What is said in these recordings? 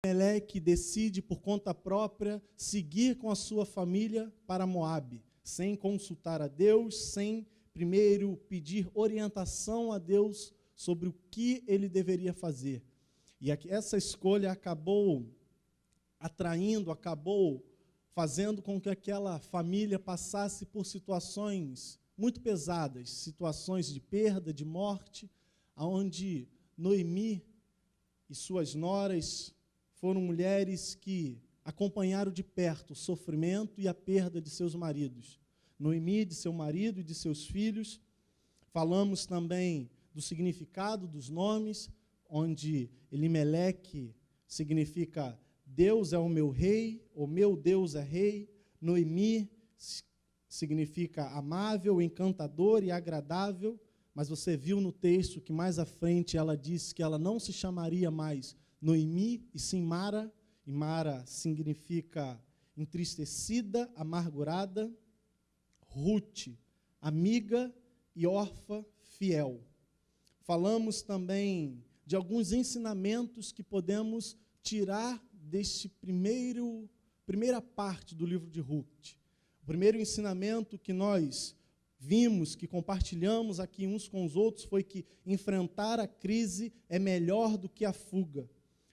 Elimelec decide por conta própria seguir com a sua família para Moabe, sem consultar a Deus, sem primeiro pedir orientação a Deus sobre o que ele deveria fazer. E essa escolha acabou atraindo, acabou fazendo com que aquela família passasse por situações muito pesadas, situações de perda, de morte, onde Noemi e suas noras foram mulheres que acompanharam de perto o sofrimento e a perda de seus maridos. Noemi, de seu marido e de seus filhos. Falamos também do significado dos nomes, onde Elimelec significa Deus é o meu Deus é rei. Noemi significa amável, encantador e agradável, mas você viu no texto que mais à frente ela disse que ela não se chamaria mais Noemi, e sim Mara, e Mara significa entristecida, amargurada. Ruth, amiga e órfã fiel. Falamos também de alguns ensinamentos que podemos tirar deste primeira parte do livro de Ruth. O primeiro ensinamento que nós vimos, que compartilhamos aqui uns com os outros, foi que enfrentar a crise é melhor do que a fuga.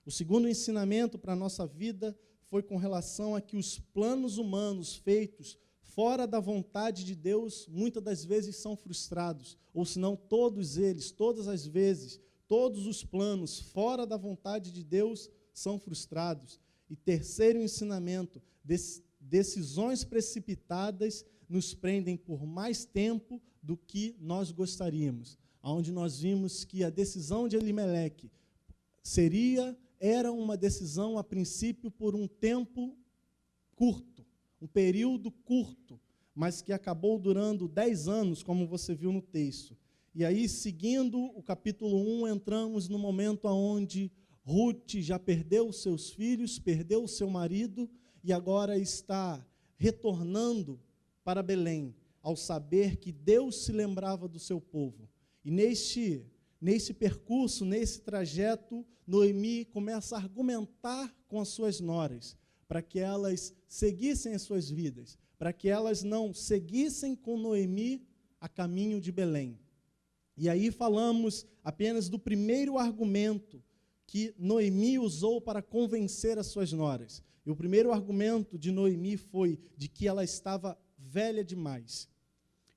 O segundo ensinamento para a nossa vida foi com relação a que os planos humanos feitos fora da vontade de Deus, muitas das vezes são frustrados, ou senão todos eles, todas as vezes, todos os planos fora da vontade de Deus são frustrados. E terceiro ensinamento, decisões precipitadas nos prendem por mais tempo do que nós gostaríamos, onde nós vimos que a decisão de Elimelec era uma decisão, a princípio, por um tempo curto, um período curto, mas que acabou durando 10 anos, como você viu no texto. E aí, seguindo o capítulo 1, entramos no momento onde Ruth já perdeu seus filhos, perdeu o seu marido, e agora está retornando para Belém, ao saber que Deus se lembrava do seu povo. E nesse percurso, nesse trajeto, Noemi começa a argumentar com as suas noras, para que elas seguissem as suas vidas, para que elas não seguissem com Noemi a caminho de Belém. E aí falamos apenas do primeiro argumento que Noemi usou para convencer as suas noras. E o primeiro argumento de Noemi foi de que ela estava velha demais.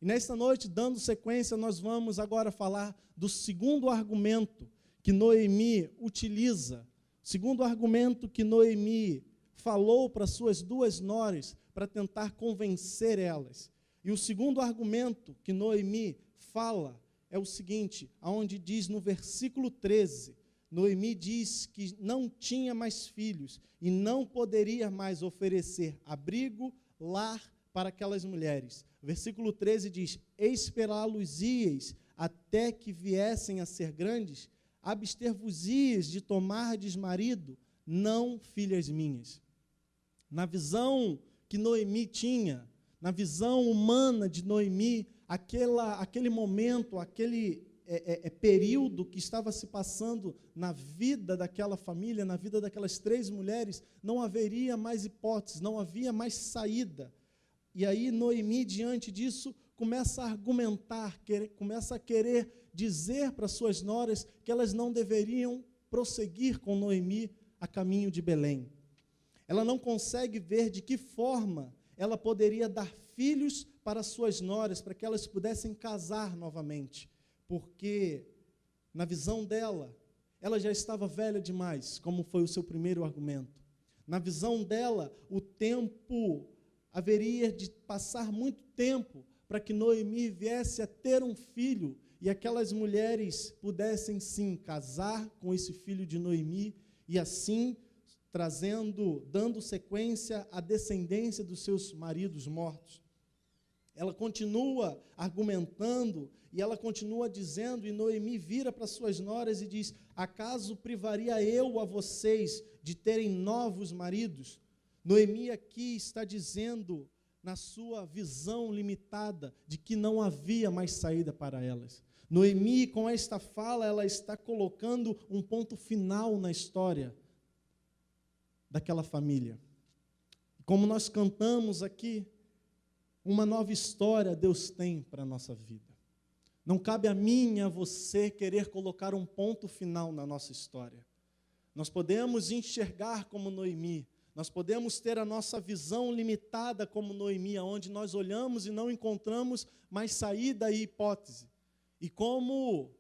E nesta noite, dando sequência, nós vamos agora falar do segundo argumento que Noemi utiliza, segundo argumento que Noemi falou para suas duas noras para tentar convencer elas. E o segundo argumento que Noemi fala é o seguinte, aonde diz no versículo 13, Noemi diz que não tinha mais filhos e não poderia mais oferecer abrigo, lar para aquelas mulheres. Versículo 13 diz, esperá-los-íeis até que viessem a ser grandes, abster-vos-íeis de tomardes marido, não filhas minhas. Na visão que Noemi tinha, na visão humana de Noemi, aquele momento, aquele período que estava se passando na vida daquela família, na vida daquelas 3 mulheres, não haveria mais hipótese, não havia mais saída. E aí Noemi, diante disso, começa a argumentar, começa a querer dizer para suas noras que elas não deveriam prosseguir com Noemi a caminho de Belém. Ela não consegue ver de que forma ela poderia dar filhos para suas noras, para que elas pudessem casar novamente, porque na visão dela, ela já estava velha demais, como foi o seu primeiro argumento. Na visão dela, o tempo haveria de passar muito tempo para que Noemi viesse a ter um filho e aquelas mulheres pudessem sim casar com esse filho de Noemi e assim dando sequência à descendência dos seus maridos mortos. Ela continua argumentando e ela continua dizendo, e Noemi vira para suas noras e diz, acaso privaria eu a vocês de terem novos maridos? Noemi aqui está dizendo, na sua visão limitada, de que não havia mais saída para elas. Noemi, com esta fala, ela está colocando um ponto final na história. daquela família. Como nós cantamos aqui, uma nova história Deus tem para a nossa vida. Não cabe a mim e a você querer colocar um ponto final na nossa história. Nós podemos enxergar como Noemi, nós podemos ter a nossa visão limitada como Noemi, onde nós olhamos e não encontramos mais saída e hipótese. E como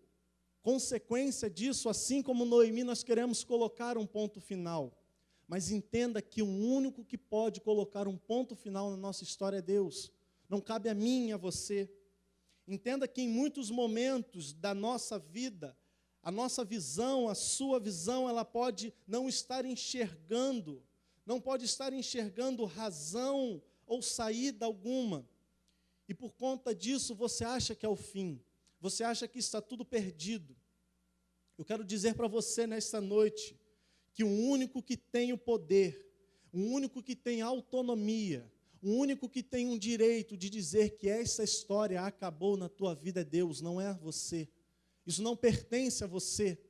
consequência disso, assim como Noemi, nós queremos colocar um ponto final. Mas entenda que o único que pode colocar um ponto final na nossa história é Deus. Não cabe a mim e a você. Entenda que em muitos momentos da nossa vida, a nossa visão, a sua visão, ela pode não estar enxergando, não pode estar enxergando razão ou saída alguma. E por conta disso, você acha que é o fim. Você acha que está tudo perdido. Eu quero dizer para você nesta noite, que o único que tem o poder, o único que tem autonomia, o único que tem um direito de dizer que essa história acabou na tua vida é Deus, não é você. Isso não pertence a você.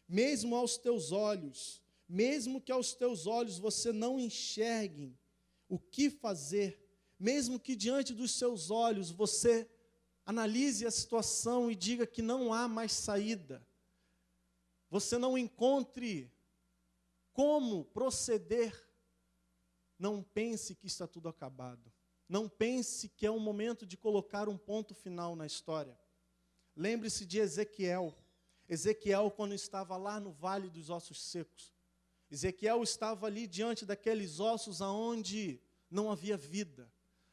Mesmo aos teus olhos, mesmo que aos teus olhos você não enxergue o que fazer, mesmo que diante dos seus olhos você analise a situação e diga que não há mais saída, você não encontre como proceder, não pense que está tudo acabado. Não pense que é o momento de colocar um ponto final na história. Lembre-se de Ezequiel. Ezequiel, quando estava lá no Vale dos Ossos Secos, Ezequiel estava ali diante daqueles ossos aonde não havia vida,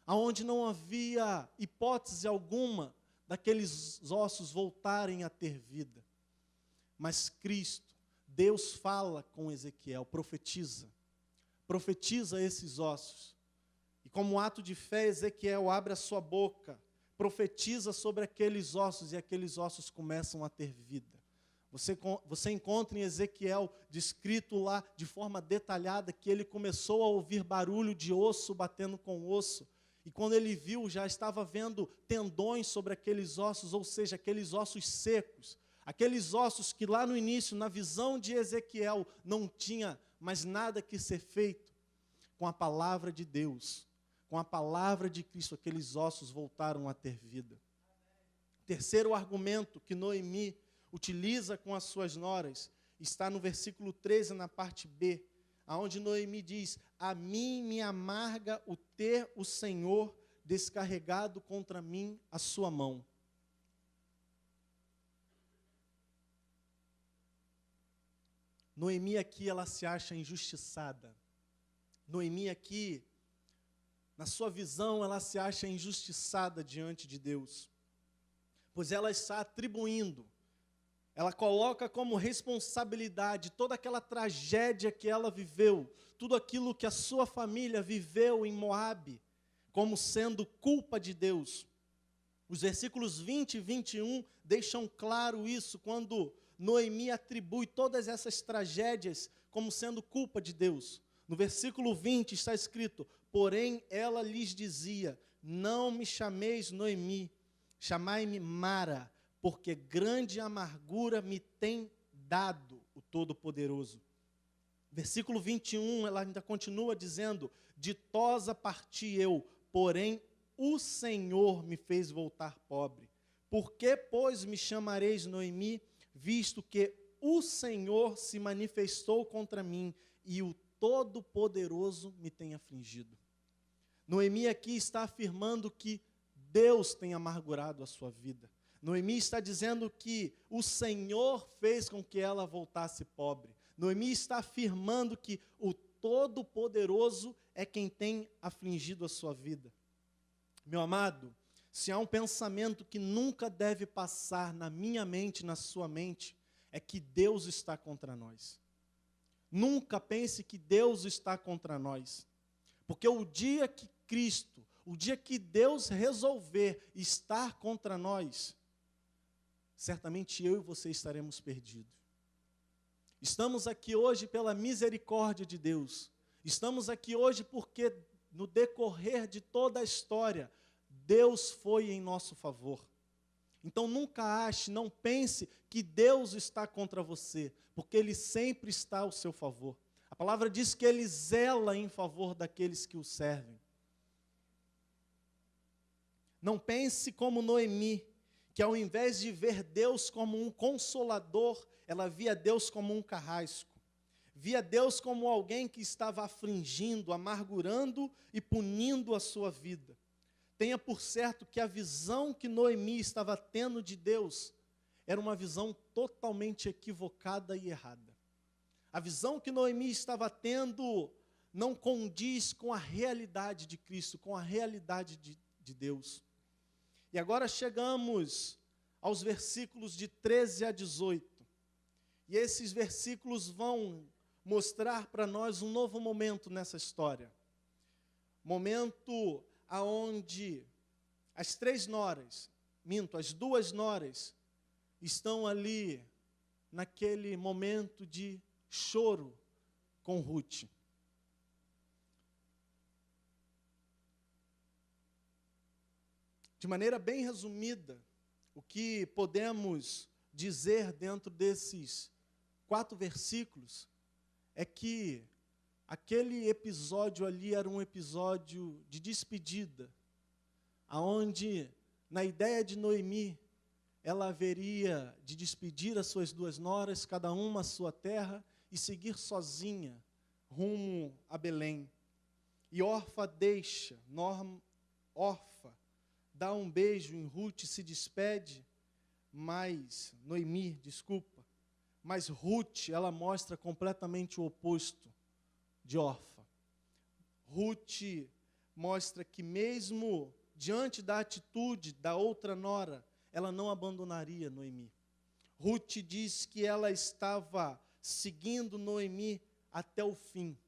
aonde não havia hipótese alguma daqueles ossos voltarem a ter vida. Mas Cristo, Deus fala com Ezequiel, profetiza esses ossos. E como ato de fé, Ezequiel abre a sua boca, profetiza sobre aqueles ossos e aqueles ossos começam a ter vida. Você encontra em Ezequiel descrito lá de forma detalhada que ele começou a ouvir barulho de osso batendo com osso. E quando ele viu, já estava vendo tendões sobre aqueles ossos, ou seja, aqueles ossos secos. Aqueles ossos que lá no início, na visão de Ezequiel, não tinha mais nada que ser feito. Com a palavra de Deus, com a palavra de Cristo, aqueles ossos voltaram a ter vida. Terceiro argumento que Noemi utiliza com as suas noras está no versículo 13, na parte B, aonde Noemi diz: a mim me amarga o ter o Senhor descarregado contra mim a sua mão. Noemi aqui, ela se acha injustiçada. Noemi aqui, na sua visão, ela se acha injustiçada diante de Deus. Pois ela está atribuindo, ela coloca como responsabilidade toda aquela tragédia que ela viveu, tudo aquilo que a sua família viveu em Moabe, como sendo culpa de Deus. Os versículos 20 e 21 deixam claro isso, quando Noemi atribui todas essas tragédias como sendo culpa de Deus. No versículo 20 está escrito: porém ela lhes dizia, não me chameis Noemi, chamai-me Mara, porque grande amargura me tem dado o Todo-Poderoso. Versículo 21, ela ainda continua dizendo: ditosa parti eu, porém o Senhor me fez voltar pobre. Por que, pois, me chamareis Noemi, visto que o Senhor se manifestou contra mim e o Todo-Poderoso me tem afligido? Noemi aqui está afirmando que Deus tem amargurado a sua vida. Noemi está dizendo que o Senhor fez com que ela voltasse pobre. Noemi está afirmando que o Todo-Poderoso é quem tem afligido a sua vida. Meu amado, se há um pensamento que nunca deve passar na minha mente, na sua mente, é que Deus está contra nós. Nunca pense que Deus está contra nós. Porque o dia que Cristo, o dia que Deus resolver estar contra nós, certamente eu e você estaremos perdidos. Estamos aqui hoje pela misericórdia de Deus. Estamos aqui hoje porque no decorrer de toda a história, Deus foi em nosso favor. Então nunca ache, não pense que Deus está contra você, porque Ele sempre está ao seu favor. A palavra diz que ele zela em favor daqueles que o servem. Não pense como Noemi, que ao invés de ver Deus como um consolador, ela via Deus como um carrasco. Via Deus como alguém que estava afligindo, amargurando e punindo a sua vida. Tenha por certo que a visão que Noemi estava tendo de Deus era uma visão totalmente equivocada e errada. A visão que Noemi estava tendo não condiz com a realidade de Cristo, com a realidade de Deus. E agora chegamos aos versículos de 13 a 18. E esses versículos vão mostrar para nós um novo momento nessa história. Momento aonde as as duas noras, estão ali naquele momento de choro com Ruth. De maneira bem resumida, o que podemos dizer dentro desses 4 versículos é que aquele episódio ali era um episódio de despedida, aonde, na ideia de Noemi, ela haveria de despedir as suas 2 noras, cada uma a sua terra, e seguir sozinha rumo a Belém. E Orfa dá um beijo em Ruth e se despede, mas Ruth, ela mostra completamente o oposto de Orfa. Ruth mostra que mesmo diante da atitude da outra nora, ela não abandonaria Noemi. Ruth diz que ela estava seguindo Noemi até o fim.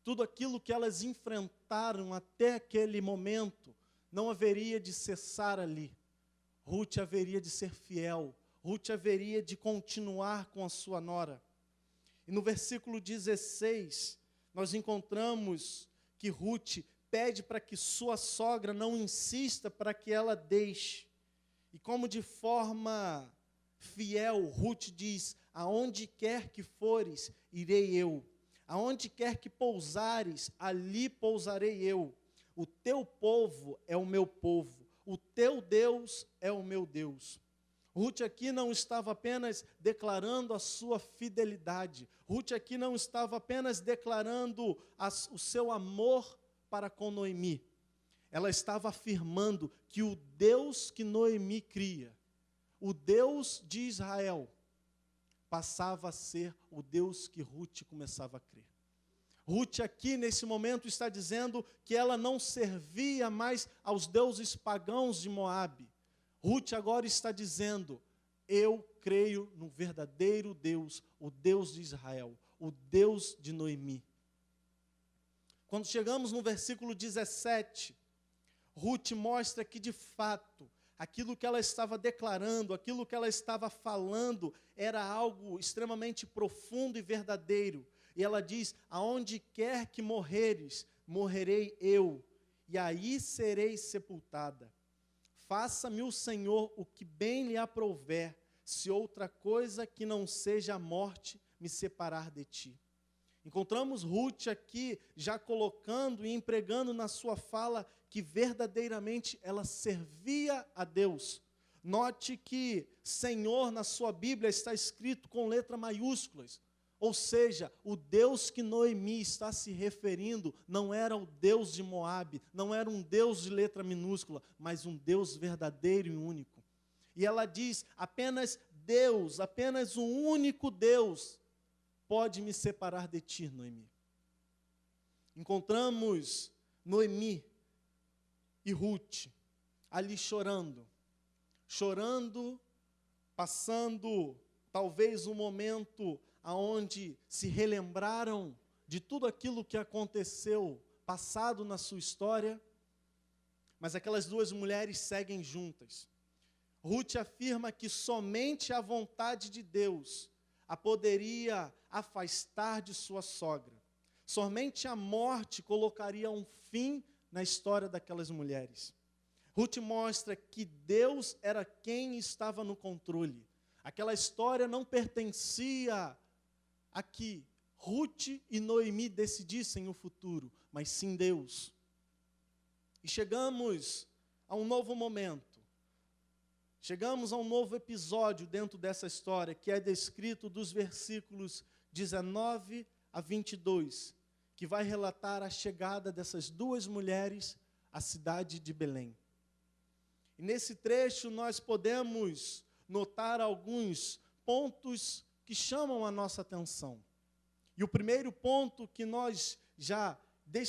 Tudo aquilo que elas enfrentaram até aquele momento não haveria de cessar ali. Ruth haveria de ser fiel. Ruth haveria de continuar com a sua nora. E no versículo 16, nós encontramos que Ruth pede para que sua sogra não insista para que ela deixe. E como de forma fiel, Ruth diz: aonde quer que fores, irei eu. Aonde quer que pousares, ali pousarei eu. O teu povo é o meu povo, o teu Deus é o meu Deus. Ruth aqui não estava apenas declarando a sua fidelidade. Ruth aqui não estava apenas declarando o seu amor para com Noemi. Ela estava afirmando que o Deus que Noemi cria, o Deus de Israel, passava a ser o Deus que Ruth começava a crer. Ruth aqui nesse momento está dizendo que ela não servia mais aos deuses pagãos de Moabe. Ruth agora está dizendo: eu creio no verdadeiro Deus, o Deus de Israel, o Deus de Noemi. Quando chegamos no versículo 17, Ruth mostra que de fato, aquilo que ela estava declarando, aquilo que ela estava falando, era algo extremamente profundo e verdadeiro. E ela diz: aonde quer que morreres, morrerei eu, e aí serei sepultada. Faça-me o Senhor o que bem lhe aprouver, se outra coisa que não seja a morte me separar de ti. Encontramos Ruth aqui já colocando e empregando na sua fala que verdadeiramente ela servia a Deus. Note que Senhor na sua Bíblia está escrito com letra maiúsculas. Ou seja, o Deus que Noemi está se referindo não era o Deus de Moabe, não era um Deus de letra minúscula, mas um Deus verdadeiro e único. E ela diz: apenas Deus, apenas um único Deus pode me separar de ti, Noemi. Encontramos Noemi e Ruth ali chorando, passando talvez um momento aonde se relembraram de tudo aquilo que aconteceu, passado na sua história, mas aquelas 2 mulheres seguem juntas. Ruth afirma que somente a vontade de Deus a poderia afastar de sua sogra. Somente a morte colocaria um fim na história daquelas mulheres. Ruth mostra que Deus era quem estava no controle. Aquela história não pertencia a que Ruth e Noemi decidissem o futuro, mas sim Deus. E chegamos a um novo momento. Chegamos a um novo episódio dentro dessa história, que é descrito dos versículos 19 a 22, que vai relatar a chegada dessas duas mulheres à cidade de Belém. E nesse trecho nós podemos notar alguns pontos que chamam a nossa atenção. E o primeiro ponto que nós já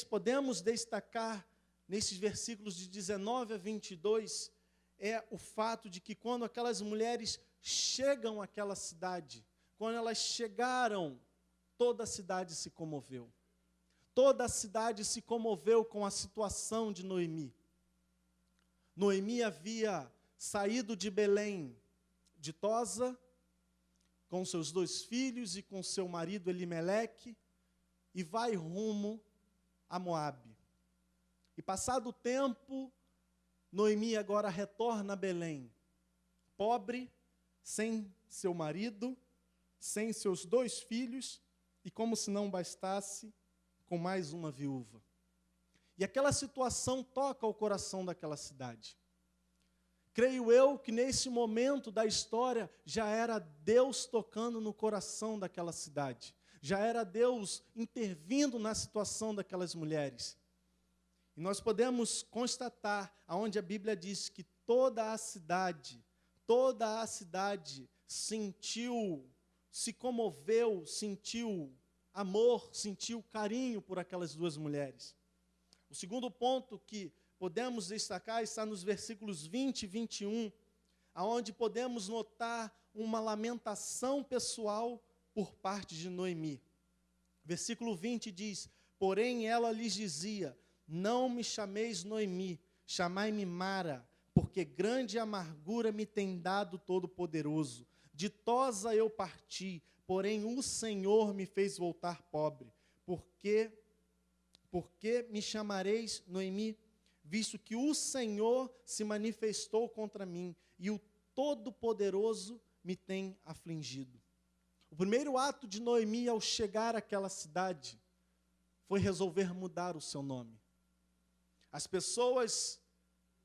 podemos destacar nesses versículos de 19 a 22 é o fato de que quando aquelas mulheres chegam àquela cidade, quando elas chegaram, toda a cidade se comoveu. Toda a cidade se comoveu com a situação de Noemi. Noemi havia saído de Belém, de Tosa, com seus 2 filhos e com seu marido Elimeleque, e vai rumo a Moabe. E passado o tempo, Noemi agora retorna a Belém, pobre, sem seu marido, sem seus 2 filhos, e como se não bastasse, com mais uma viúva. E aquela situação toca o coração daquela cidade. Creio eu que nesse momento da história já era Deus tocando no coração daquela cidade. Já era Deus intervindo na situação daquelas mulheres. E nós podemos constatar, aonde a Bíblia diz que toda a cidade sentiu, se comoveu, sentiu amor, sentiu carinho por aquelas duas mulheres. O segundo ponto que podemos destacar está nos versículos 20 e 21, aonde podemos notar uma lamentação pessoal por parte de Noemi. Versículo 20 diz: porém ela lhes dizia, não me chameis Noemi, chamai-me Mara, porque grande amargura me tem dado Todo-Poderoso. De Tosa eu parti, porém o Senhor me fez voltar pobre. Porque me chamareis Noemi, visto que o Senhor se manifestou contra mim, e o Todo-Poderoso me tem afligido. O primeiro ato de Noemi ao chegar àquela cidade foi resolver mudar o seu nome. As pessoas,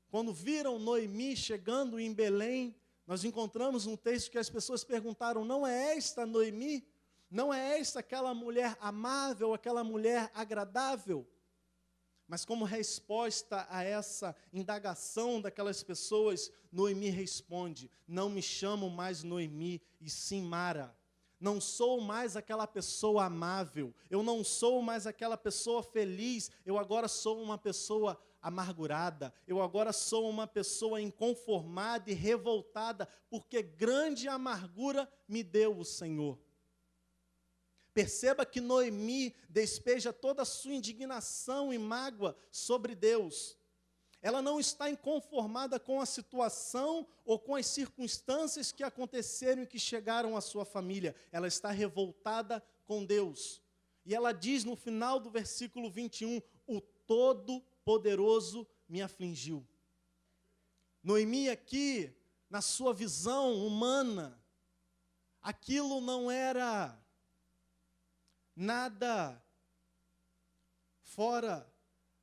quando viram Noemi chegando em Belém, nós encontramos um texto que as pessoas perguntaram, não é esta Noemi? Não é esta aquela mulher amável, aquela mulher agradável? Mas como resposta a essa indagação daquelas pessoas, Noemi responde, não me chamo mais Noemi, e sim Mara. Não sou mais aquela pessoa amável, eu não sou mais aquela pessoa feliz, eu agora sou uma pessoa amargurada, eu agora sou uma pessoa inconformada e revoltada, porque grande amargura me deu o Senhor. Perceba que Noemi despeja toda a sua indignação e mágoa sobre Deus. Ela não está inconformada com a situação ou com as circunstâncias que aconteceram e que chegaram à sua família. Ela está revoltada com Deus. E ela diz no final do versículo 21, o Todo-Poderoso me afligiu. Noemi aqui, na sua visão humana, aquilo não era nada fora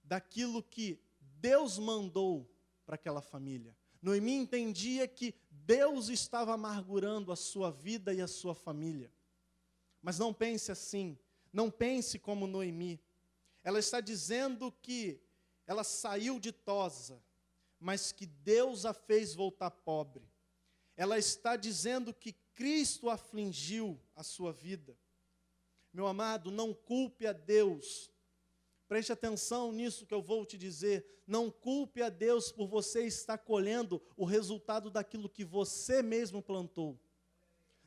daquilo que Deus mandou para aquela família. Noemi entendia que Deus estava amargurando a sua vida e a sua família. Mas não pense assim, não pense como Noemi. Ela está dizendo que ela saiu de Tosa, mas que Deus a fez voltar pobre. Ela está dizendo que Cristo afligiu a sua vida. Meu amado, não culpe a Deus. Preste atenção nisso que eu vou te dizer. Não culpe a Deus por você estar colhendo o resultado daquilo que você mesmo plantou.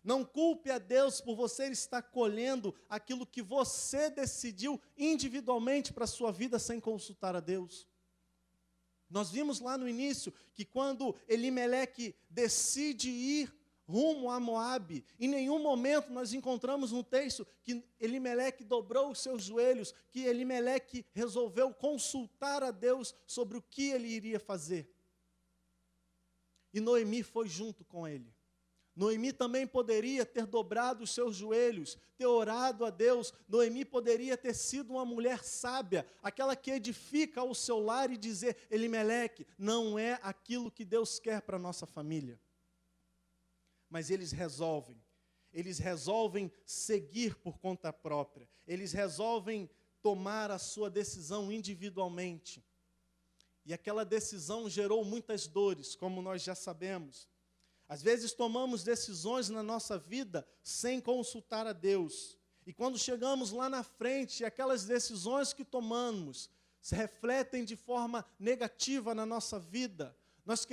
Não culpe a Deus por você estar colhendo aquilo que você decidiu individualmente para a sua vida sem consultar a Deus. Nós vimos lá no início que quando Elimeleque decide ir rumo a Moabe, em nenhum momento nós encontramos no texto que Elimeleque dobrou os seus joelhos, que Elimeleque resolveu consultar a Deus sobre o que ele iria fazer. E Noemi foi junto com ele. Noemi também poderia ter dobrado os seus joelhos, ter orado a Deus. Noemi poderia ter sido uma mulher sábia, aquela que edifica o seu lar e dizer: Elimeleque, não é aquilo que Deus quer para a nossa família. Mas eles resolvem seguir por conta própria, eles resolvem tomar a sua decisão individualmente. E aquela decisão gerou muitas dores, como nós já sabemos. Às vezes tomamos decisões na nossa vida sem consultar a Deus. E quando chegamos lá na frente, aquelas decisões que tomamos se refletem de forma negativa na nossa vida. Nós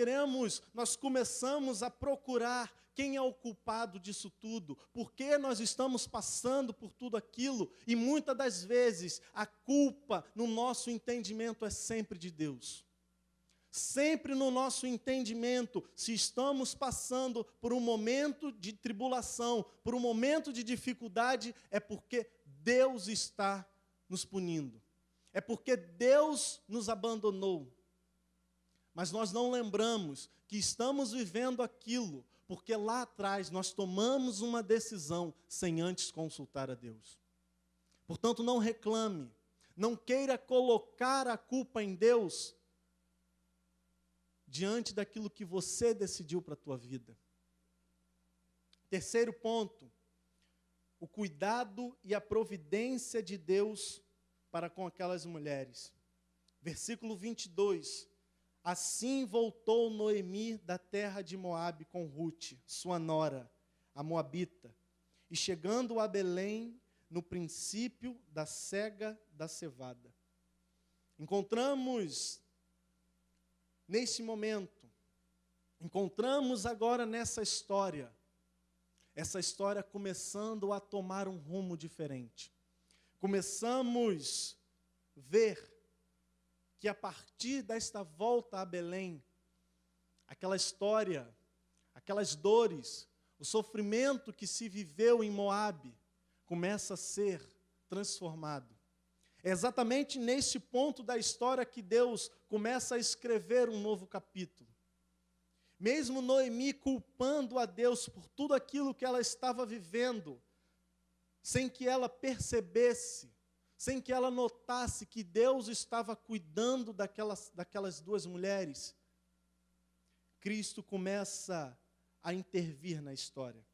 começamos a procurar quem é o culpado disso tudo, por que nós estamos passando por tudo aquilo, e muitas das vezes a culpa no nosso entendimento é sempre de Deus. Sempre no nosso entendimento, se estamos passando por um momento de tribulação, por um momento de dificuldade, é porque Deus está nos punindo. É porque Deus nos abandonou. Mas nós não lembramos que estamos vivendo aquilo, porque lá atrás nós tomamos uma decisão sem antes consultar a Deus. Portanto, não reclame, não queira colocar a culpa em Deus, diante daquilo que você decidiu para a tua vida. Terceiro ponto, o cuidado e a providência de Deus para com aquelas mulheres. Versículo 22, assim voltou Noemi da terra de Moabe com Rute, sua nora, a moabita, e chegando a Belém, no princípio da cega da cevada. Nesse momento, encontramos agora nessa história, essa história começando a tomar um rumo diferente. Começamos a ver que a partir desta volta a Belém, aquela história, aquelas dores, o sofrimento que se viveu em Moabe, começa a ser transformado. É exatamente nesse ponto da história que Deus começa a escrever um novo capítulo. Mesmo Noemi culpando a Deus por tudo aquilo que ela estava vivendo, sem que ela percebesse, sem que ela notasse que Deus estava cuidando daquelas duas mulheres, Cristo começa a intervir na história.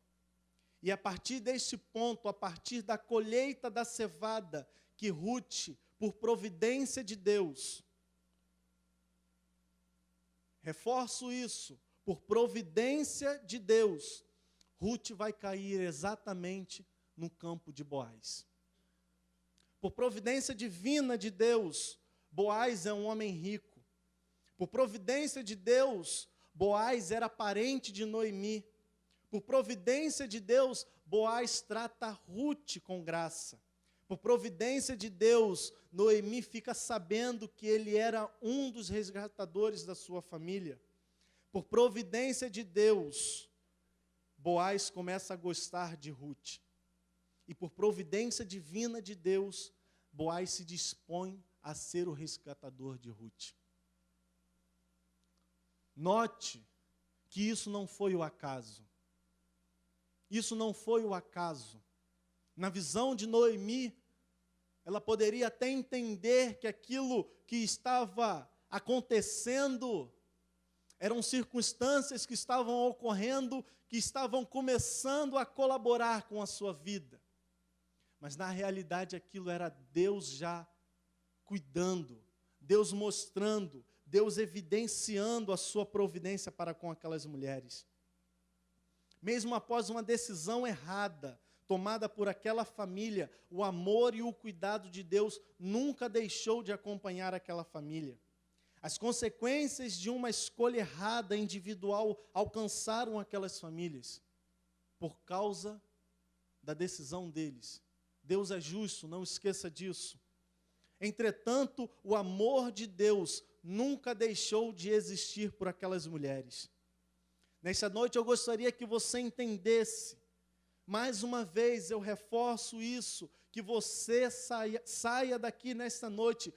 E a partir deste ponto, a partir da colheita da cevada, que Rute, por providência de Deus, reforço isso, por providência de Deus, Rute vai cair exatamente no campo de Boaz. Por providência divina de Deus, Boaz é um homem rico. Por providência de Deus, Boaz era parente de Noemi. Por providência de Deus, Boaz trata Rute com graça. Por providência de Deus, Noemi fica sabendo que ele era um dos resgatadores da sua família. Por providência de Deus, Boaz começa a gostar de Rute. E por providência divina de Deus, Boaz se dispõe a ser o resgatador de Rute. Note que isso não foi o acaso. Isso não foi o acaso. Na visão de Noemi, ela poderia até entender que aquilo que estava acontecendo eram circunstâncias que estavam ocorrendo, que estavam começando a colaborar com a sua vida. Mas na realidade aquilo era Deus já cuidando, Deus mostrando, Deus evidenciando a sua providência para com aquelas mulheres. Mesmo após uma decisão errada, tomada por aquela família, o amor e o cuidado de Deus nunca deixou de acompanhar aquela família. As consequências de uma escolha errada individual alcançaram aquelas famílias por causa da decisão deles. Deus é justo, não esqueça disso. Entretanto, o amor de Deus nunca deixou de existir por aquelas mulheres. Nesta noite eu gostaria que você entendesse, mais uma vez eu reforço isso, que você saia daqui nesta noite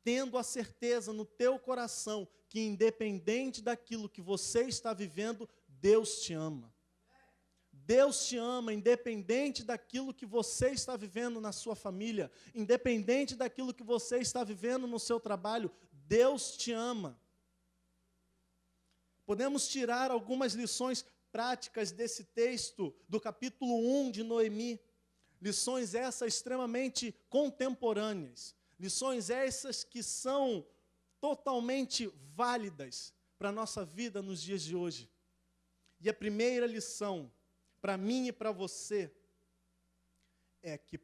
tendo a certeza no teu coração que independente daquilo que você está vivendo, Deus te ama. Deus te ama, independente daquilo que você está vivendo na sua família, independente daquilo que você está vivendo no seu trabalho, Deus te ama. Podemos tirar algumas lições práticas desse texto, do capítulo 1 de Noemi. Lições essas extremamente contemporâneas. Lições essas que são totalmente válidas para a nossa vida nos dias de hoje. E a primeira lição, para mim e para você, é que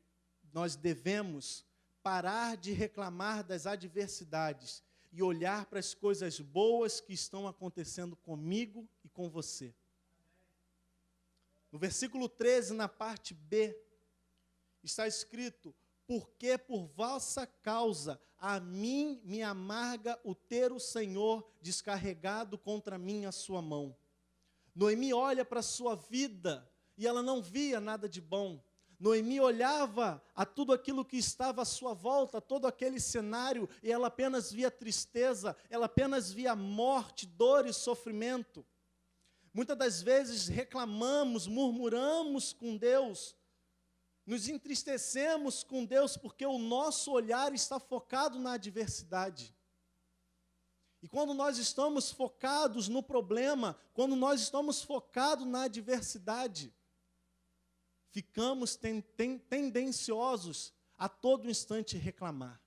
nós devemos parar de reclamar das adversidades e olhar para as coisas boas que estão acontecendo comigo e com você. No versículo 13, na parte B, está escrito: porque por vossa causa a mim me amarga o ter o Senhor descarregado contra mim a sua mão. Noemi olha para a sua vida e ela não via nada de bom. Noemi olhava a tudo aquilo que estava à sua volta, todo aquele cenário, e ela apenas via tristeza, ela apenas via morte, dor e sofrimento. Muitas das vezes reclamamos, murmuramos com Deus, nos entristecemos com Deus porque o nosso olhar está focado na adversidade. E quando nós estamos focados no problema, quando nós estamos focados na adversidade, ficamos tendenciosos a todo instante reclamar.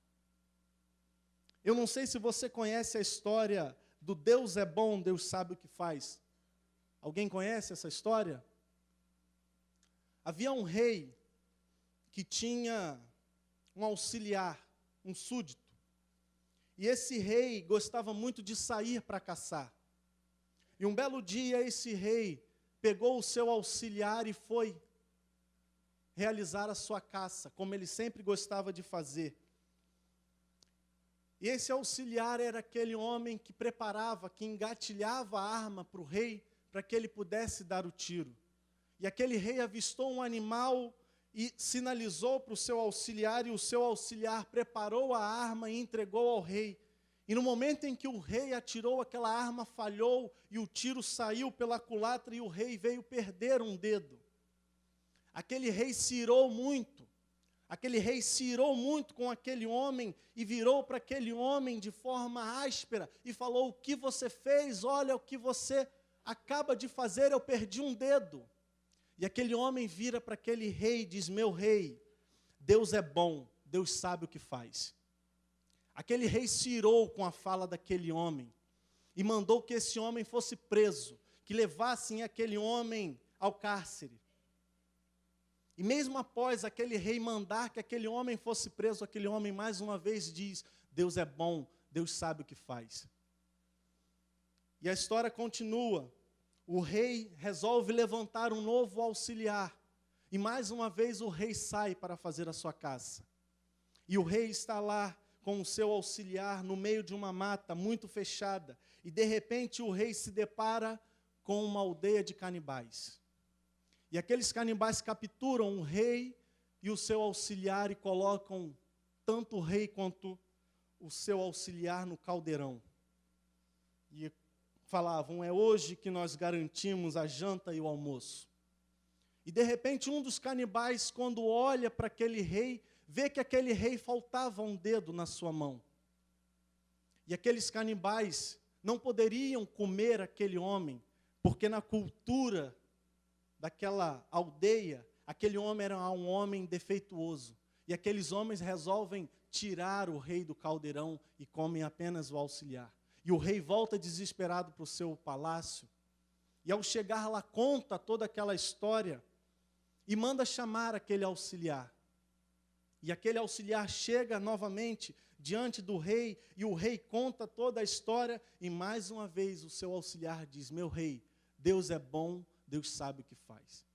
Eu não sei se você conhece a história do Deus é bom, Deus sabe o que faz. Alguém conhece essa história? Havia um rei que tinha um auxiliar, um súdito. E esse rei gostava muito de sair para caçar. E um belo dia esse rei pegou o seu auxiliar e foi realizar a sua caça, como ele sempre gostava de fazer. E esse auxiliar era aquele homem que preparava, que engatilhava a arma para o rei, para que ele pudesse dar o tiro. E aquele rei avistou um animal e sinalizou para o seu auxiliar, e o seu auxiliar preparou a arma e entregou ao rei. E no momento em que o rei atirou, aquela arma falhou, e o tiro saiu pela culatra, e o rei veio perder um dedo. Aquele rei se irou muito, com aquele homem, e virou para aquele homem de forma áspera, e falou: o que você fez? Olha o que você acaba de fazer, eu perdi um dedo. E aquele homem vira para aquele rei e diz: meu rei, Deus é bom, Deus sabe o que faz. Aquele rei se irou com a fala daquele homem, e mandou que esse homem fosse preso, que levassem aquele homem ao cárcere. E mesmo após aquele rei mandar que aquele homem fosse preso, aquele homem mais uma vez diz: Deus é bom, Deus sabe o que faz. E a história continua. O rei resolve levantar um novo auxiliar. E mais uma vez o rei sai para fazer a sua caça. E o rei está lá com o seu auxiliar no meio de uma mata muito fechada. E de repente o rei se depara com uma aldeia de canibais. E aqueles canibais capturam o rei e o seu auxiliar e colocam tanto o rei quanto o seu auxiliar no caldeirão. E falavam: é hoje que nós garantimos a janta e o almoço. E de repente um dos canibais, quando olha para aquele rei, vê que aquele rei faltava um dedo na sua mão. E aqueles canibais não poderiam comer aquele homem, porque na cultura daquela aldeia, aquele homem era um homem defeituoso. E aqueles homens resolvem tirar o rei do caldeirão e comem apenas o auxiliar. E o rei volta desesperado para o seu palácio. E ao chegar lá, conta toda aquela história e manda chamar aquele auxiliar. E aquele auxiliar chega novamente diante do rei, e o rei conta toda a história, e mais uma vez o seu auxiliar diz: meu rei, Deus é bom, Deus sabe o que faz.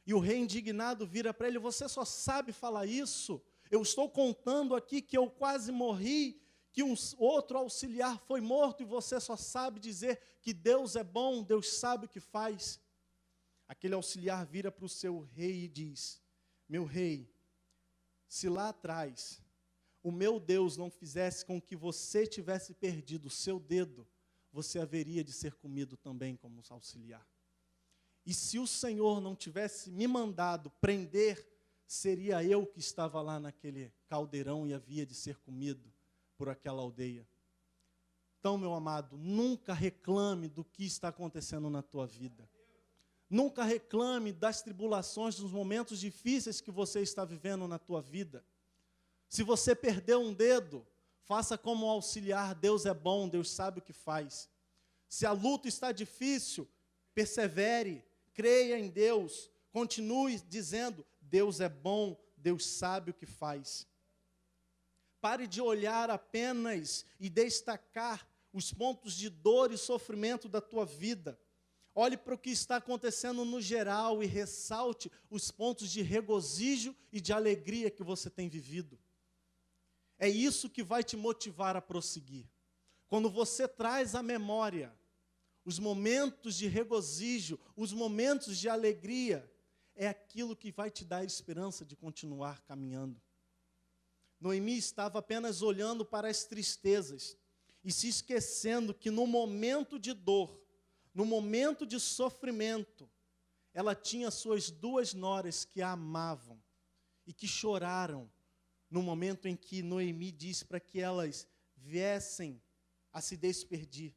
E o rei indignado vira para ele: você só sabe falar isso? Eu estou contando aqui que eu quase morri, que um outro auxiliar foi morto, e você só sabe dizer que Deus é bom, Deus sabe o que faz. Aquele auxiliar vira para o seu rei e diz: meu rei, se lá atrás o meu Deus não fizesse com que você tivesse perdido o seu dedo, você haveria de ser comido também como auxiliar. E se o Senhor não tivesse me mandado prender, seria eu que estava lá naquele caldeirão e havia de ser comido por aquela aldeia. Então, meu amado, nunca reclame do que está acontecendo na tua vida. Nunca reclame das tribulações, dos momentos difíceis que você está vivendo na tua vida. Se você perdeu um dedo, faça como auxiliar, Deus é bom, Deus sabe o que faz. Se a luta está difícil, persevere, creia em Deus, continue dizendo, Deus é bom, Deus sabe o que faz. Pare de olhar apenas e destacar os pontos de dor e sofrimento da tua vida. Olhe para o que está acontecendo no geral e ressalte os pontos de regozijo e de alegria que você tem vivido. É isso que vai te motivar a prosseguir. Quando você traz à memória os momentos de regozijo, os momentos de alegria, é aquilo que vai te dar a esperança de continuar caminhando. Noemi estava apenas olhando para as tristezas e se esquecendo que no momento de dor, no momento de sofrimento, ela tinha suas duas noras que a amavam e que choraram no momento em que Noemi disse para que elas viessem a se despedir.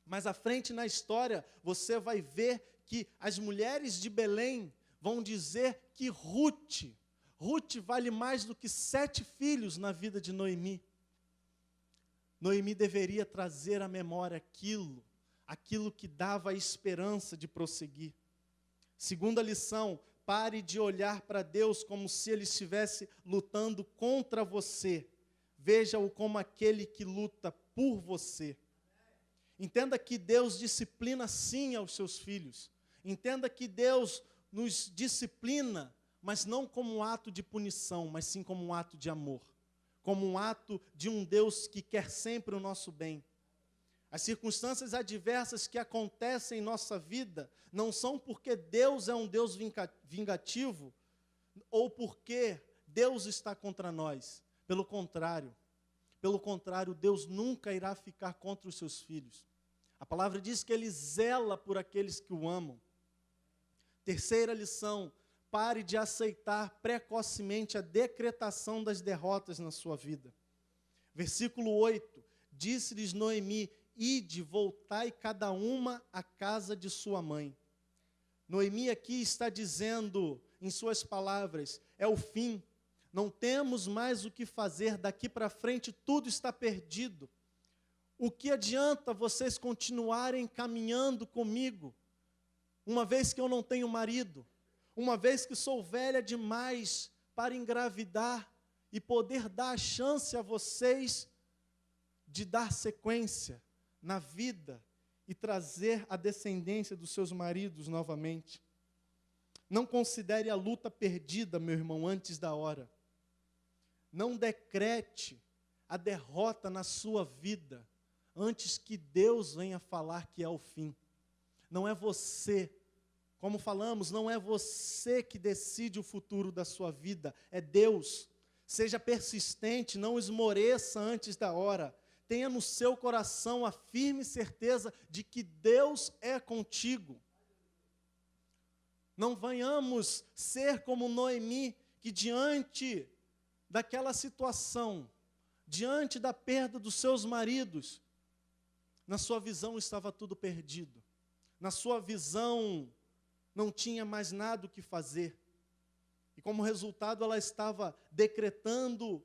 Mais à frente na história, você vai ver que as mulheres de Belém vão dizer que Ruth vale mais do que 7 filhos na vida de Noemi. Noemi deveria trazer à memória aquilo que dava a esperança de prosseguir. Segunda lição, pare de olhar para Deus como se Ele estivesse lutando contra você. Veja-o como aquele que luta por você. Entenda que Deus disciplina sim aos seus filhos. Entenda que Deus nos disciplina, mas não como um ato de punição, mas sim como um ato de amor. Como um ato de um Deus que quer sempre o nosso bem. As circunstâncias adversas que acontecem em nossa vida não são porque Deus é um Deus vingativo ou porque Deus está contra nós. Pelo contrário, Deus nunca irá ficar contra os seus filhos. A palavra diz que Ele zela por aqueles que o amam. Terceira lição, pare de aceitar precocemente a decretação das derrotas na sua vida. Versículo 8, disse-lhes Noemi, ide, voltai cada uma à casa de sua mãe. Noemi aqui está dizendo, em suas palavras, é o fim, não temos mais o que fazer, daqui para frente tudo está perdido. O que adianta vocês continuarem caminhando comigo, uma vez que eu não tenho marido, uma vez que sou velha demais para engravidar e poder dar a chance a vocês de dar sequência na vida e trazer a descendência dos seus maridos novamente. Não considere a luta perdida, meu irmão, antes da hora. Não decrete a derrota na sua vida antes que Deus venha falar que é o fim. Não é você, como falamos, não é você que decide o futuro da sua vida, é Deus. Seja persistente, não esmoreça antes da hora. Tenha no seu coração a firme certeza de que Deus é contigo. Não venhamos ser como Noemi, que diante daquela situação, diante da perda dos seus maridos, na sua visão estava tudo perdido. Na sua visão não tinha mais nada o que fazer. E como resultado ela estava decretando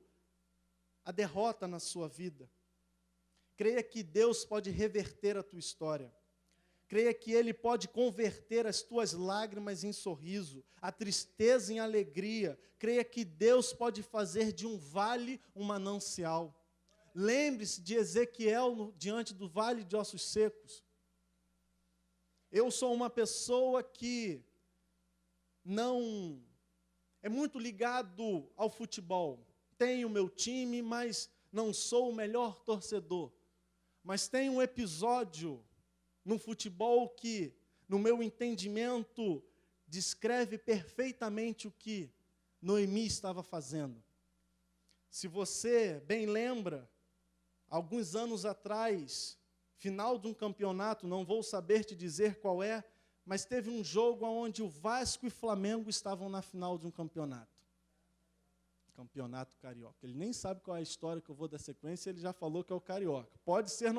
a derrota na sua vida. Creia que Deus pode reverter a tua história. Creia que Ele pode converter as tuas lágrimas em sorriso, a tristeza em alegria. Creia que Deus pode fazer de um vale um manancial. Lembre-se de Ezequiel diante do vale de ossos secos. Eu sou uma pessoa que não é muito ligado ao futebol. Tenho meu time, mas não sou o melhor torcedor. Mas tem um episódio no futebol que, no meu entendimento, descreve perfeitamente o que Noemi estava fazendo. Se você bem lembra, alguns anos atrás, final de um campeonato, não vou saber te dizer qual é, mas teve um jogo onde o Vasco e Flamengo estavam na final de um campeonato. Campeonato Carioca. Ele nem sabe qual é a história que eu vou dar sequência, ele já falou que é o Carioca. Pode ser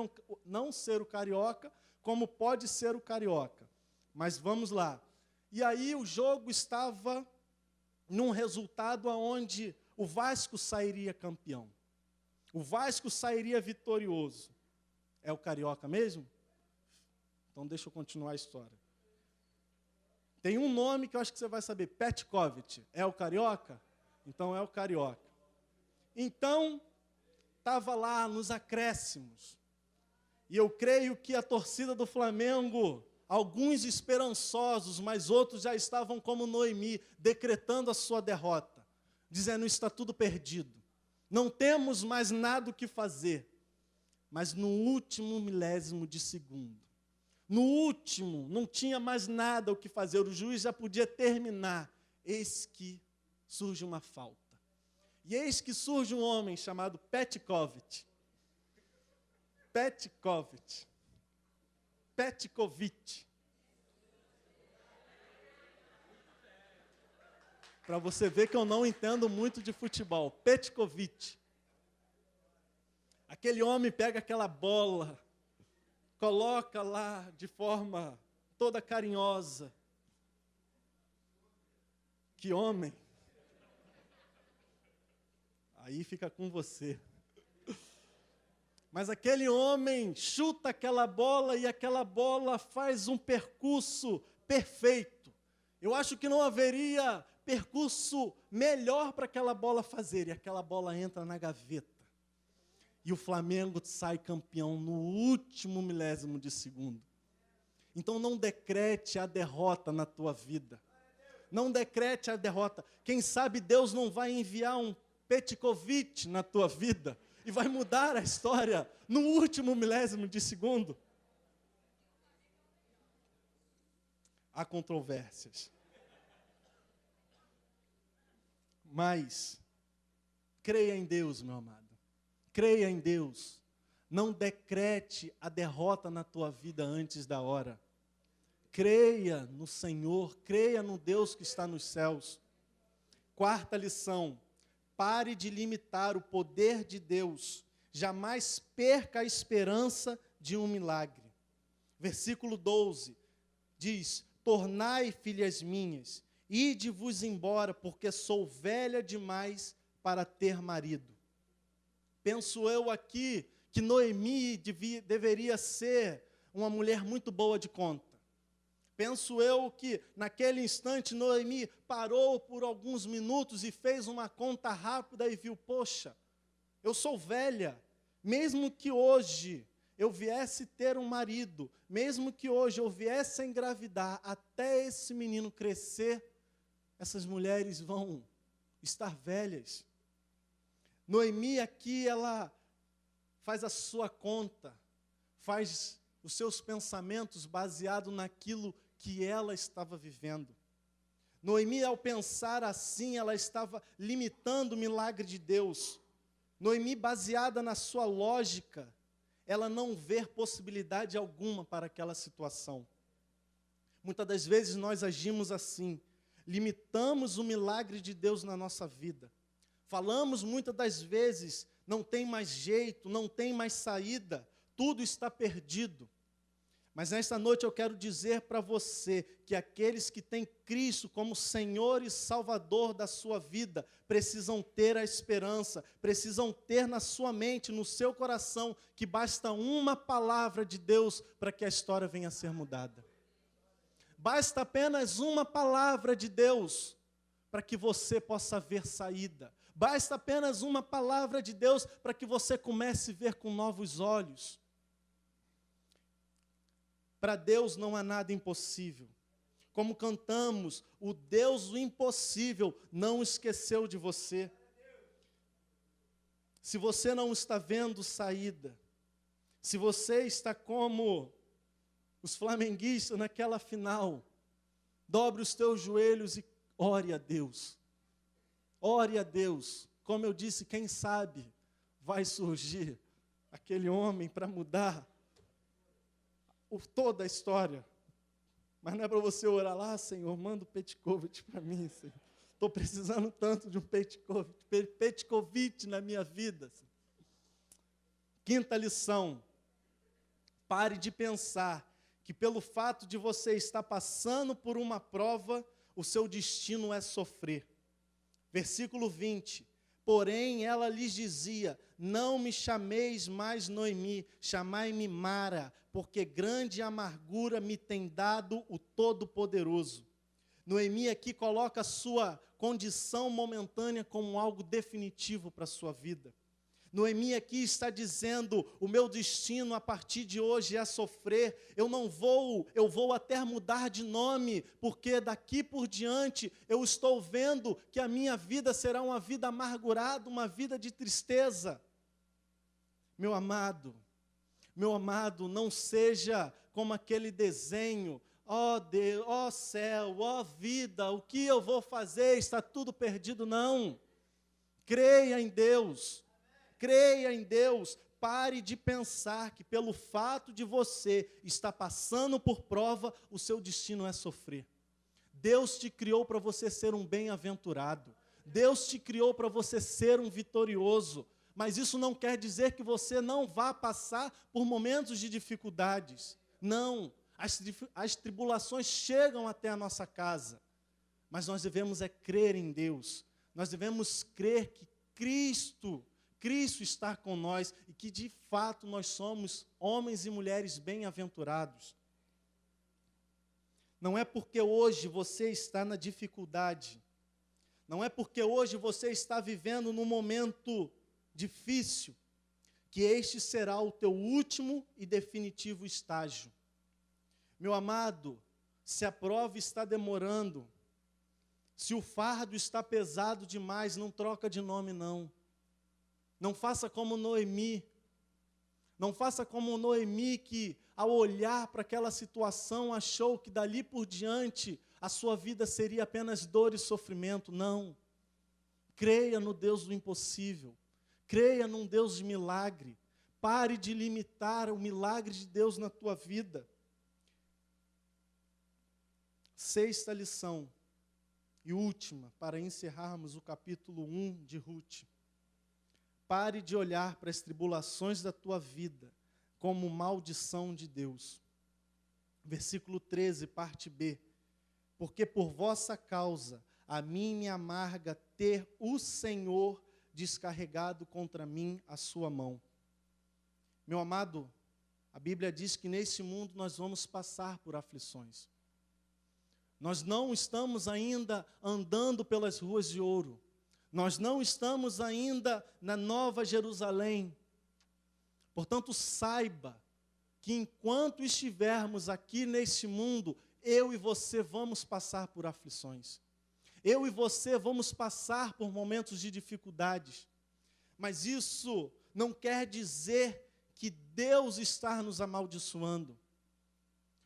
não ser o Carioca, como pode ser o Carioca. Mas vamos lá. E aí o jogo estava num resultado onde o Vasco sairia campeão. O Vasco sairia vitorioso. É o Carioca mesmo? Então deixa eu continuar a história. Tem um nome que eu acho que você vai saber, Petkovic. É o Carioca? Então é o Carioca. Então, estava lá nos acréscimos. E eu creio que a torcida do Flamengo, alguns esperançosos, mas outros já estavam como Noemi, decretando a sua derrota, dizendo, está tudo perdido. Não temos mais nada o que fazer. Mas no último milésimo de segundo, no último, não tinha mais nada o que fazer, o juiz já podia terminar. Eis que surge uma falta. E eis que surge um homem chamado Petkovic. Petkovic. Petkovic. Para você ver que eu não entendo muito de futebol. Petkovic. Aquele homem pega aquela bola, coloca lá de forma toda carinhosa. Que homem! Aí fica com você. Mas aquele homem chuta aquela bola e aquela bola faz um percurso perfeito. Eu acho que não haveria percurso melhor para aquela bola fazer. E aquela bola entra na gaveta. E o Flamengo sai campeão no último milésimo de segundo. Então não decrete a derrota na tua vida. Não decrete a derrota. Quem sabe Deus não vai enviar um Petkovic na tua vida e vai mudar a história no último milésimo de segundo. Há controvérsias. Mas creia em Deus, meu amado. Creia em Deus. Não decrete a derrota na tua vida antes da hora. Creia no Senhor, creia no Deus que está nos céus. Quarta lição, pare de limitar o poder de Deus. Jamais perca a esperança de um milagre. Versículo 12 diz, tornai, filhas minhas, ide-vos embora, porque sou velha demais para ter marido. Penso eu aqui que Noemi deveria ser uma mulher muito boa de conta. Penso eu que naquele instante Noemi parou por alguns minutos e fez uma conta rápida e viu, poxa, eu sou velha, mesmo que hoje eu viesse ter um marido, mesmo que hoje eu viesse a engravidar, até esse menino crescer, essas mulheres vão estar velhas. Noemi aqui, ela faz a sua conta, faz os seus pensamentos baseado naquilo que ela estava vivendo. Noemi, ao pensar assim, ela estava limitando o milagre de Deus. Noemi, baseada na sua lógica, ela não vê possibilidade alguma para aquela situação. Muitas das vezes nós agimos assim, limitamos o milagre de Deus na nossa vida. Falamos muitas das vezes, não tem mais jeito, não tem mais saída, tudo está perdido. Mas nesta noite eu quero dizer para você que aqueles que têm Cristo como Senhor e Salvador da sua vida, precisam ter a esperança, precisam ter na sua mente, no seu coração, que basta uma palavra de Deus para que a história venha a ser mudada. Basta apenas uma palavra de Deus para que você possa ver saída. Basta apenas uma palavra de Deus para que você comece a ver com novos olhos. Para Deus não há nada impossível. Como cantamos, o Deus do impossível não esqueceu de você. Se você não está vendo saída, se você está como os flamenguistas naquela final, dobre os teus joelhos e ore a Deus. Ore a Deus. Como eu disse, quem sabe vai surgir aquele homem para mudar toda a história. Mas não é para você orar lá, Senhor, manda o Petkovic para mim, Senhor. Estou precisando tanto de um Petkovic na minha vida. Quinta lição. Pare de pensar que pelo fato de você estar passando por uma prova, o seu destino é sofrer. Versículo 20. Porém, ela lhes dizia: não me chameis mais Noemi, chamai-me Mara, porque grande amargura me tem dado o Todo-Poderoso. Noemi aqui coloca a sua condição momentânea como algo definitivo para a sua vida. Noemi aqui está dizendo: o meu destino a partir de hoje é sofrer. Eu vou até mudar de nome, porque daqui por diante eu estou vendo que a minha vida será uma vida amargurada, uma vida de tristeza. Meu amado, não seja como aquele desenho: ó Deus, ó céu, ó vida, o que eu vou fazer? Está tudo perdido. Não. Creia em Deus. Creia em Deus. Pare de pensar que pelo fato de você estar passando por prova, o seu destino é sofrer. Deus te criou para você ser um bem-aventurado. Deus te criou para você ser um vitorioso. Mas isso não quer dizer que você não vá passar por momentos de dificuldades. Não. As tribulações chegam até a nossa casa. Mas nós devemos crer em Deus. Nós devemos crer que Cristo está com nós e que de fato nós somos homens e mulheres bem-aventurados. Não é porque hoje você está na dificuldade, não é porque hoje você está vivendo num momento difícil, que este será o teu último e definitivo estágio. Meu amado, se a prova está demorando, se o fardo está pesado demais, não troca de nome não. Não faça como Noemi. Não faça como Noemi, que ao olhar para aquela situação achou que dali por diante a sua vida seria apenas dor e sofrimento. Não. Creia no Deus do impossível. Creia num Deus de milagre. Pare de limitar o milagre de Deus na tua vida. Sexta lição e última, para encerrarmos o capítulo 1 de Ruth. Pare de olhar para as tribulações da tua vida como maldição de Deus. Versículo 13, parte B. Porque por vossa causa a mim me amarga ter o Senhor descarregado contra mim a sua mão. Meu amado, a Bíblia diz que nesse mundo nós vamos passar por aflições. Nós não estamos ainda andando pelas ruas de ouro. Nós não estamos ainda na Nova Jerusalém. Portanto, saiba que enquanto estivermos aqui neste mundo, eu e você vamos passar por aflições. Eu e você vamos passar por momentos de dificuldades. Mas isso não quer dizer que Deus está nos amaldiçoando.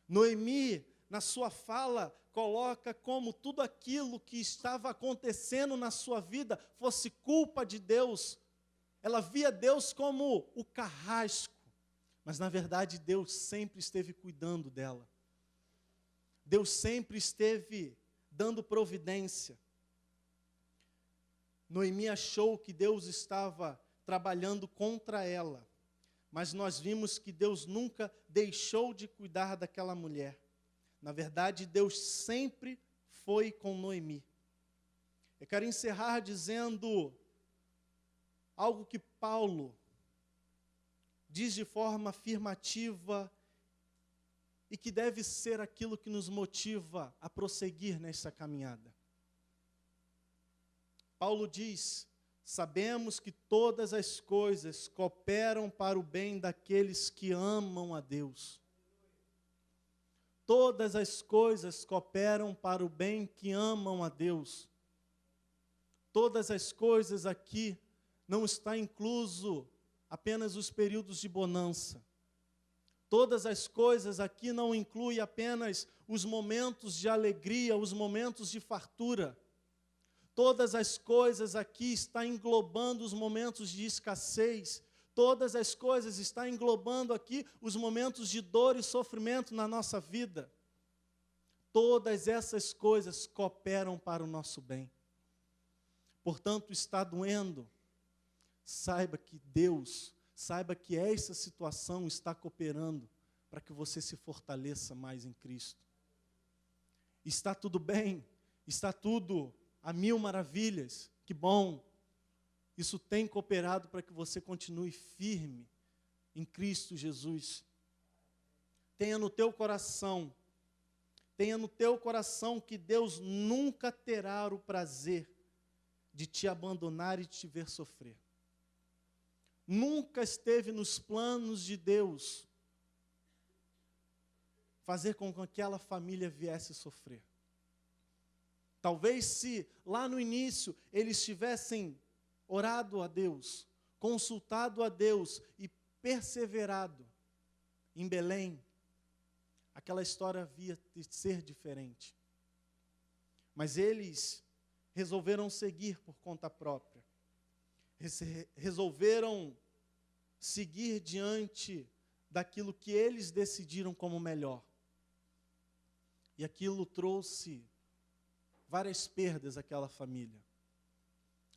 Noemi, na sua fala, coloca como tudo aquilo que estava acontecendo na sua vida fosse culpa de Deus. Ela via Deus como o carrasco, mas na verdade Deus sempre esteve cuidando dela. Deus sempre esteve dando providência. Noemi achou que Deus estava trabalhando contra ela, mas nós vimos que Deus nunca deixou de cuidar daquela mulher. Na verdade, Deus sempre foi com Noemi. Eu quero encerrar dizendo algo que Paulo diz de forma afirmativa e que deve ser aquilo que nos motiva a prosseguir nessa caminhada. Paulo diz: sabemos que todas as coisas cooperam para o bem daqueles que amam a Deus. Todas as coisas cooperam para o bem que amam a Deus. Todas as coisas aqui não está incluso apenas os períodos de bonança. Todas as coisas aqui não incluem apenas os momentos de alegria, os momentos de fartura. Todas as coisas aqui está englobando os momentos de escassez. Todas as coisas estão englobando aqui os momentos de dor e sofrimento na nossa vida. todas essas coisas cooperam para o nosso bem. Portanto, está doendo, saiba que Deus, saiba que essa situação está cooperando para que você se fortaleça mais em Cristo. Está tudo bem, está tudo a mil maravilhas, que bom. Isso tem cooperado para que você continue firme em Cristo Jesus. Tenha no teu coração que Deus nunca terá o prazer de te abandonar e te ver sofrer. Nunca esteve nos planos de Deus fazer com que aquela família viesse sofrer. Talvez se lá no início eles tivessem orado a Deus, consultado a Deus e perseverado em Belém, aquela história havia de ser diferente. Mas eles resolveram seguir por conta própria. Resolveram seguir diante daquilo que eles decidiram como melhor. E aquilo trouxe várias perdas àquela família.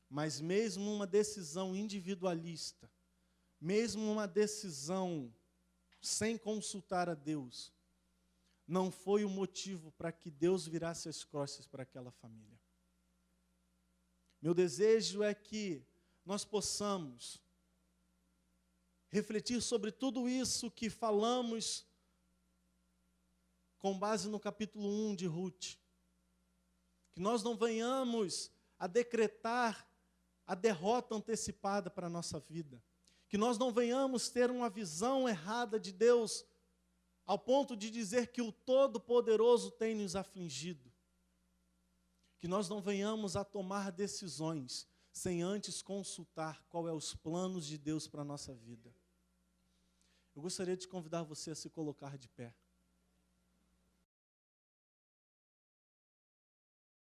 Mas mesmo uma decisão individualista, mesmo uma decisão sem consultar a Deus, não foi o motivo para que Deus virasse as costas para aquela família. Meu desejo é que nós possamos refletir sobre tudo isso que falamos com base no capítulo 1 de Ruth. Que nós não venhamos a decretar a derrota antecipada para a nossa vida. Que nós não venhamos ter uma visão errada de Deus, ao ponto de dizer que o Todo-Poderoso tem nos afligido. Que nós não venhamos a tomar decisões sem antes consultar qual é os planos de Deus para a nossa vida. Eu gostaria de convidar você a se colocar de pé.